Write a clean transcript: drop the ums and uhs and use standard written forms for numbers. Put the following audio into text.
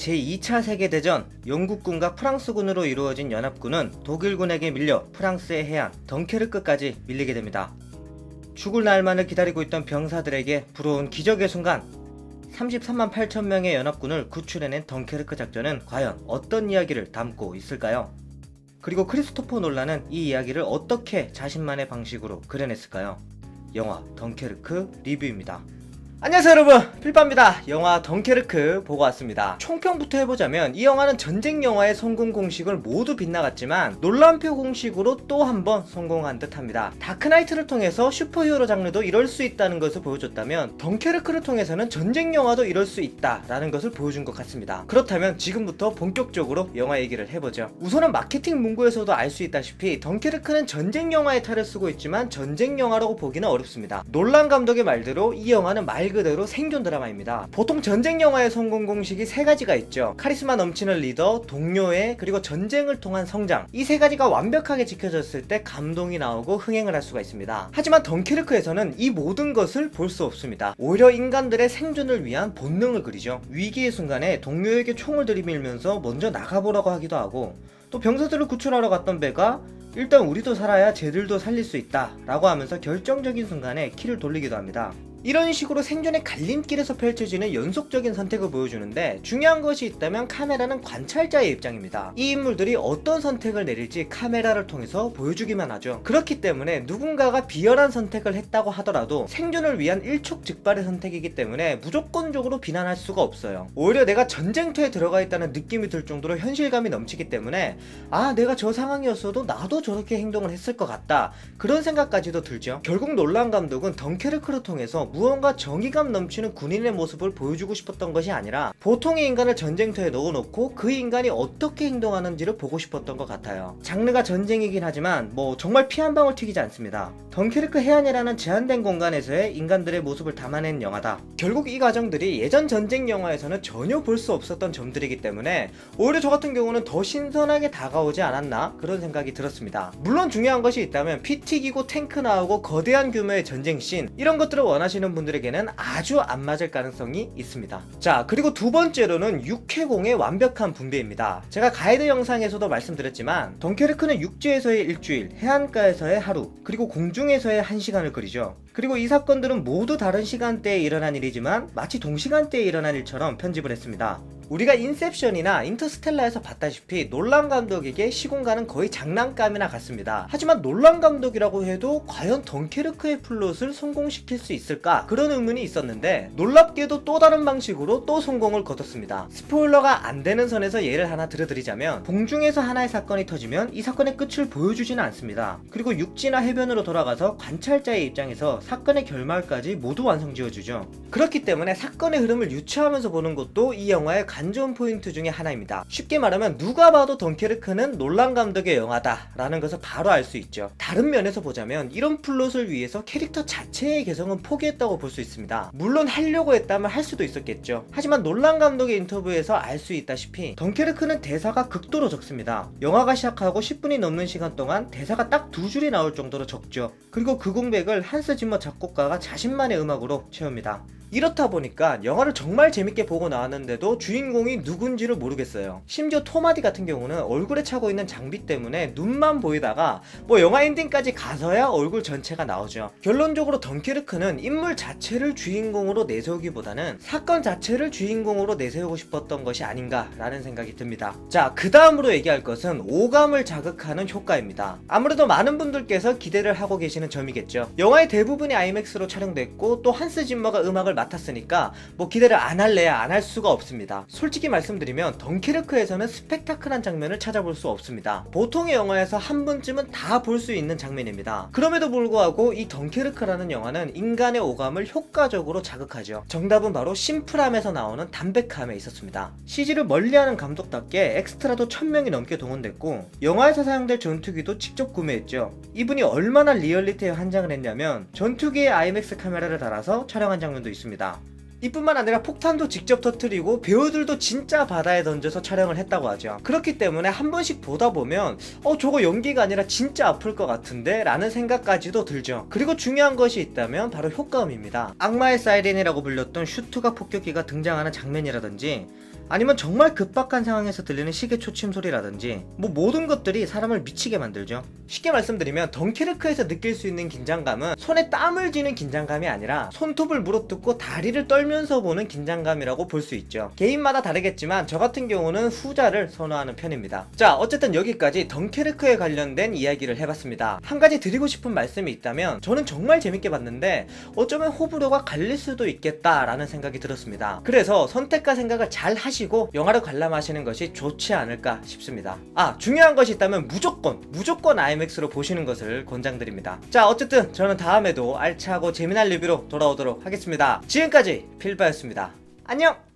제2차 세계대전 영국군과 프랑스군으로 이루어진 연합군은 독일군에게 밀려 프랑스의 해안 덩케르크까지 밀리게 됩니다. 죽을 날만을 기다리고 있던 병사들에게 불어온 기적의 순간, 33만 8천 명의 연합군을 구출해낸 덩케르크 작전은 과연 어떤 이야기를 담고 있을까요? 그리고 크리스토퍼 놀란은 이 이야기를 어떻게 자신만의 방식으로 그려냈을까요? 영화 덩케르크 리뷰입니다. 안녕하세요 여러분, 필빠입니다. 영화 덩케르크 보고 왔습니다. 총평부터 해보자면 이 영화는 전쟁 영화의 성공 공식을 모두 빗나갔지만 논란표 공식으로 또 한 번 성공한 듯 합니다. 다크나이트를 통해서 슈퍼히어로 장르도 이럴 수 있다는 것을 보여줬다면 덩케르크를 통해서는 전쟁 영화도 이럴 수 있다라는 것을 보여준 것 같습니다. 그렇다면 지금부터 본격적으로 영화 얘기를 해보죠. 우선은 마케팅 문구에서도 알 수 있다시피 덩케르크는 전쟁 영화의 탈을 쓰고 있지만 전쟁 영화라고 보기는 어렵습니다. 놀란 감독의 말대로 이 영화는 말 그대로 생존 드라마입니다. 보통 전쟁 영화의 성공 공식이 세 가지가 있죠. 카리스마 넘치는 리더, 동료애, 그리고 전쟁을 통한 성장. 이 세 가지가 완벽하게 지켜졌을 때 감동이 나오고 흥행을 할 수가 있습니다. 하지만 덩케르크에서는 이 모든 것을 볼 수 없습니다. 오히려 인간들의 생존을 위한 본능을 그리죠. 위기의 순간에 동료에게 총을 들이밀면서 먼저 나가보라고 하기도 하고, 또 병사들을 구출하러 갔던 배가 일단 우리도 살아야 쟤들도 살릴 수 있다 라고 하면서 결정적인 순간에 키를 돌리기도 합니다. 이런 식으로 생존의 갈림길에서 펼쳐지는 연속적인 선택을 보여주는데, 중요한 것이 있다면 카메라는 관찰자의 입장입니다. 이 인물들이 어떤 선택을 내릴지 카메라를 통해서 보여주기만 하죠. 그렇기 때문에 누군가가 비열한 선택을 했다고 하더라도 생존을 위한 일촉즉발의 선택이기 때문에 무조건적으로 비난할 수가 없어요. 오히려 내가 전쟁터에 들어가 있다는 느낌이 들 정도로 현실감이 넘치기 때문에 내가 저 상황이었어도 나도 저렇게 행동을 했을 것 같다, 그런 생각까지도 들죠. 결국 놀란 감독은 덩케르크를 통해서 무언가 정의감 넘치는 군인의 모습을 보여주고 싶었던 것이 아니라 보통의 인간을 전쟁터에 넣어놓고 그 인간이 어떻게 행동하는지를 보고 싶었던 것 같아요. 장르가 전쟁이긴 하지만 정말 피 한 방울 튀기지 않습니다. 덩케르크 해안이라는 제한된 공간에서의 인간들의 모습을 담아낸 영화다. 결국 이 과정들이 예전 전쟁 영화에서는 전혀 볼 수 없었던 점들이기 때문에 오히려 저 같은 경우는 더 신선하게 다가오지 않았나, 그런 생각이 들었습니다. 물론 중요한 것이 있다면 피 튀기고 탱크 나오고 거대한 규모의 전쟁 씬, 이런 것들을 원하시는 분들에게는 아주 안 맞을 가능성이 있습니다. 자, 그리고 두 번째로는 육해공의 완벽한 분배입니다. 제가 가이드 영상에서도 말씀드렸지만 덩케르크는 육지에서의 일주일, 해안가에서의 하루, 그리고 공중에서의 1시간을 그리죠. 그리고 이 사건들은 모두 다른 시간대에 일어난 일이지만 마치 동시간대에 일어난 일처럼 편집을 했습니다. 우리가 인셉션이나 인터스텔라에서 봤다시피 놀란 감독에게 시공간은 거의 장난감이나 같습니다. 하지만 놀란 감독이라고 해도 과연 덩케르크의 플롯을 성공시킬 수 있을까, 그런 의문이 있었는데 놀랍게도 또 다른 방식으로 또 성공을 거뒀습니다. 스포일러가 안 되는 선에서 예를 하나 들어드리자면, 공중에서 하나의 사건이 터지면 이 사건의 끝을 보여주지는 않습니다. 그리고 육지나 해변으로 돌아가서 관찰자의 입장에서 사건의 결말까지 모두 완성지어주죠. 그렇기 때문에 사건의 흐름을 유추하면서 보는 것도 이 영화의 관전 포인트 중에 하나입니다. 쉽게 말하면 누가 봐도 덩케르크는 놀란 감독의 영화다 라는 것을 바로 알 수 있죠. 다른 면에서 보자면 이런 플롯을 위해서 캐릭터 자체의 개성은 포기했다고 볼 수 있습니다. 물론 하려고 했다면 할 수도 있었겠죠. 하지만 놀란 감독의 인터뷰에서 알 수 있다시피 덩케르크는 대사가 극도로 적습니다. 영화가 시작하고 10분이 넘는 시간 동안 대사가 딱 2줄이 나올 정도로 적죠. 그리고 그 공백을 한스 짐머 작곡가가 자신만의 음악으로 채웁니다. 이렇다 보니까 영화를 정말 재밌게 보고 나왔는데도 주인공이 누군지를 모르겠어요. 심지어 톰 하디 같은 경우는 얼굴에 차고 있는 장비 때문에 눈만 보이다가 영화 엔딩까지 가서야 얼굴 전체가 나오죠. 결론적으로 덩케르크는 인물 자체를 주인공으로 내세우기보다는 사건 자체를 주인공으로 내세우고 싶었던 것이 아닌가 라는 생각이 듭니다. 자, 그 다음으로 얘기할 것은 오감을 자극하는 효과입니다. 아무래도 많은 분들께서 기대를 하고 계시는 점이겠죠. 영화의 대부분이 아이맥스로 촬영됐고 또 한스 짐머가 음악을 맡았으니까 기대를 안 할래야 안 할 수가 없습니다. 솔직히 말씀드리면 덩케르크에서는 스펙타클한 장면을 찾아볼 수 없습니다. 보통의 영화에서 한 번쯤은 다 볼 수 있는 장면입니다. 그럼에도 불구하고 이 덩케르크라는 영화는 인간의 오감을 효과적으로 자극하죠. 정답은 바로 심플함에서 나오는 담백함에 있었습니다. CG를 멀리하는 감독답게 엑스트라도 1000명이 넘게 동원됐고 영화에서 사용될 전투기도 직접 구매했죠. 이분이 얼마나 리얼리티에 환장을 했냐면 전투기에 아이맥스 카메라를 달아서 촬영한 장면도 있습니다. 이뿐만 아니라 폭탄도 직접 터뜨리고 배우들도 진짜 바다에 던져서 촬영을 했다고 하죠. 그렇기 때문에 한 번씩 보다 보면 저거 연기가 아니라 진짜 아플 것 같은데 라는 생각까지도 들죠. 그리고 중요한 것이 있다면 바로 효과음입니다. 악마의 사이렌이라고 불렸던 슈트가 폭격기가 등장하는 장면이라든지 아니면 정말 급박한 상황에서 들리는 시계 초침 소리라든지 뭐 모든 것들이 사람을 미치게 만들죠. 쉽게 말씀드리면 덩케르크에서 느낄 수 있는 긴장감은 손에 땀을 쥐는 긴장감이 아니라 손톱을 물어뜯고 다리를 떨면서 보는 긴장감이라고 볼 수 있죠. 개인마다 다르겠지만 저 같은 경우는 후자를 선호하는 편입니다. 자, 어쨌든 여기까지 덩케르크에 관련된 이야기를 해봤습니다. 한 가지 드리고 싶은 말씀이 있다면 저는 정말 재밌게 봤는데 어쩌면 호불호가 갈릴 수도 있겠다라는 생각이 들었습니다. 그래서 선택과 생각을 잘 하시고 영화를 관람하시는 것이 좋지 않을까 싶습니다. 중요한 것이 있다면 무조건 IMAX로 보시는 것을 권장드립니다. 자, 어쨌든 저는 다음에도 알차고 재미난 리뷰로 돌아오도록 하겠습니다. 지금까지 필바였습니다. 안녕!